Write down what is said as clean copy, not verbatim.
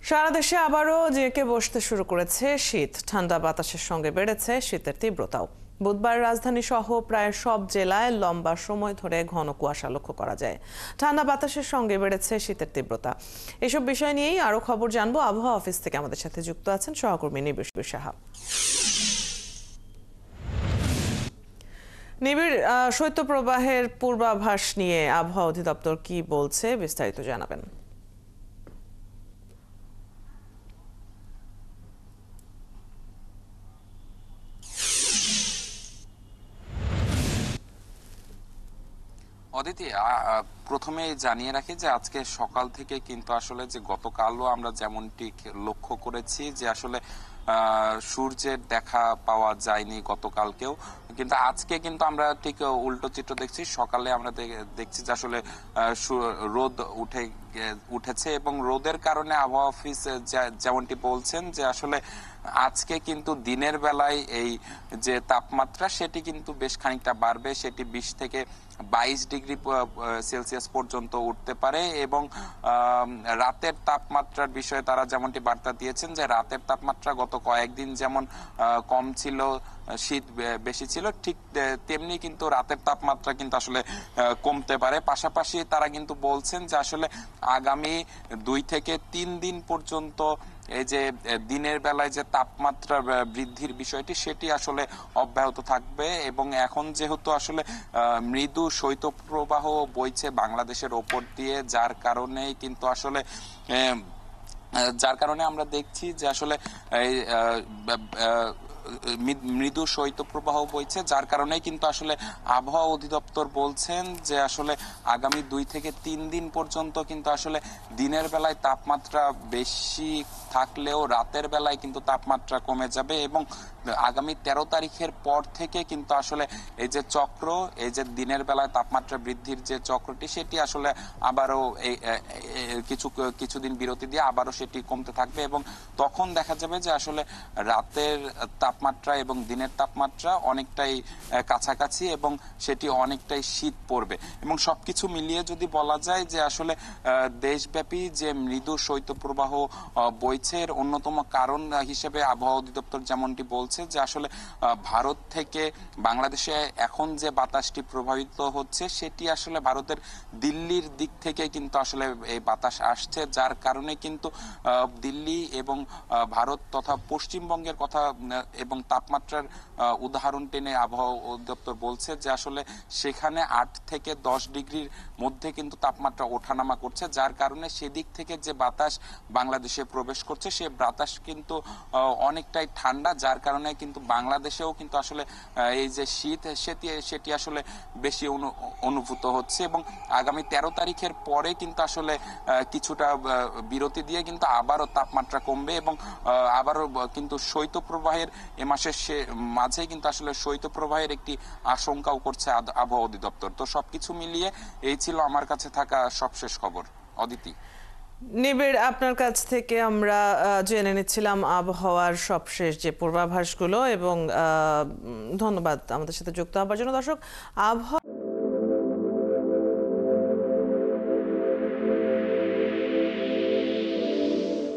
সারা দেশে আবারও জেঁকে বসতে শুরু করেছে শীত। ঠান্ডা বাতাসের সঙ্গে বেড়েছে শীতের তীব্রতাও। বুধবার রাজধানী সহ প্রায় সব জেলায় লম্বা সময় ধরে ঘন কুয়াশা লক্ষ্য করা যায়। ঠান্ডা বাতাসের সঙ্গে বেড়েছে শীতের তীব্রতা। এসব বিষয় নিয়েই আরো খবর জানবো। আবহাওয়া অফিস থেকে আমাদের সাথে যুক্ত আছেন সহকর্মী নিবিড় সাহা। নিবিড়, শৈত্যপ্রবাহের পূর্বাভাস নিয়ে আবহাওয়া অধিদপ্তর কি বলছে, বিস্তারিত জানাবেন। অদিতি, প্রথমে জানিয়ে রাখি যে আজকে সকাল থেকে কিন্তু আসলে যে গতকালও আমরা যেমনটি লক্ষ্য করেছি যে আসলে সূর্যের দেখা পাওয়া যায়নি গতকালকেও, কিন্তু আজকে কিন্তু আমরা ঠিক উল্টো চিত্র দেখছি। সকালে আমরা দেখছি যে আসলে রোদ উঠেছে এবং রোদের কারণে আবহাওয়া অফিস যেমনটি বলছেন যে আসলে আজকে কিন্তু দিনের বেলায় এই যে তাপমাত্রা সেটি কিন্তু বেশ খানিকটা বাড়বে। সেটি 20 থেকে 22 ডিগ্রি সেলসিয়াস পর্যন্ত উঠতে পারে এবং রাতের তাপমাত্রার বিষয়ে তারা যেমনটি বার্তা দিয়েছেন যে রাতের তাপমাত্রা গত কয়েকদিন যেমন কম ছিল, শীত বেশি ছিল, ঠিক তেমনি কিন্তু রাতের তাপমাত্রা কিন্তু আসলে কমতে পারে। পাশাপাশি তারা কিন্তু বলছেন যে আসলে আগামী 2 থেকে 3 দিন পর্যন্ত এই যে দিনের বেলায় যে তাপমাত্রা বৃদ্ধির বিষয়টি সেটি আসলে অব্যাহত থাকবে এবং এখন যেহেতু আসলে মৃদু শৈত্যপ্রবাহ বইছে বাংলাদেশের ওপর দিয়ে, যার কারণে আমরা দেখছি যে আসলে মৃদু শৈত্যপ্রবাহ বইছে, যার কারণে কিন্তু আসলে আবহাওয়া অধিদপ্তর বলছেন যে আসলে আগামী 2 থেকে 3 দিন পর্যন্ত কিন্তু আসলে দিনের বেলায় তাপমাত্রা বেশি থাকলেও রাতের বেলায় কিন্তু তাপমাত্রা কমে যাবে এবং আগামী 13 তারিখের পর থেকে কিন্তু আসলে এই যে চক্র, এই যে দিনের বেলায় তাপমাত্রা বৃদ্ধির যে চক্রটি সেটি আসলে আবারও কিছুদিন বিরতি দিয়ে আবারও সেটি কমতে থাকবে এবং তখন দেখা যাবে যে আসলে রাতের তাপমাত্রা এবং দিনের তাপমাত্রা অনেকটাই কাছাকাছি এবং সেটি অনেকটাই শীত পড়বে। এবং সবকিছু মিলিয়ে যদি বলা যায় যে আসলে দেশব্যাপী যে মৃদু শৈত্যপ্রবাহ বইছে এর অন্যতম কারণ হিসেবে আবহাওয়া অধিদপ্তর যেমনটি বলছে যে আসলে ভারত থেকে বাংলাদেশে এখন যে বাতাসটি প্রভাবিত হচ্ছে সেটি আসলে ভারতের দিল্লির দিক থেকে কিন্তু আসলে এই বাতাস আসছে, যার কারণে কিন্তু দিল্লি এবং ভারত তথা পশ্চিমবঙ্গের কথা এবং তাপমাত্রার উদাহরণ টেনে আবহাওয়া অধিদপ্তর বলছে যে আসলে সেখানে 8 থেকে 10 ডিগ্রির মধ্যে কিন্তু তাপমাত্রা ওঠানামা করছে, যার কারণে সেদিক থেকে যে বাতাস বাংলাদেশে প্রবেশ করছে সে বাতাস কিন্তু অনেকটাই ঠান্ডা, যার কারণে কিন্তু বাংলাদেশেও কিন্তু আসলে এই যে শীত সেটি আসলে বেশি অনুভূত হচ্ছে এবং আগামী 13 তারিখের পরে কিন্তু আসলে কিছুটা বিরতি দিয়ে কিন্তু আবারও তাপমাত্রা কমবে এবং আবারও কিন্তু শৈত্যপ্রবাহের এ মাসের মাঝে কিন্তু আসলে শৈত্যপ্রবাহের একটি আশঙ্কাও করছে আবহাওয়া অধিদপ্তর। তো সবকিছু মিলিয়ে এই ছিল আমার কাছে থাকা সবশেষ খবর। অদিতি। নিবিড়, আপনার কাছ থেকে আমরা জেনে নিচ্ছিলাম আবহাওয়ার সবশেষ যে পূর্বাভাসগুলো এবং ধন্যবাদ আমাদের সাথে যুক্ত হবার জন্য। দর্শক, আবহাওয়া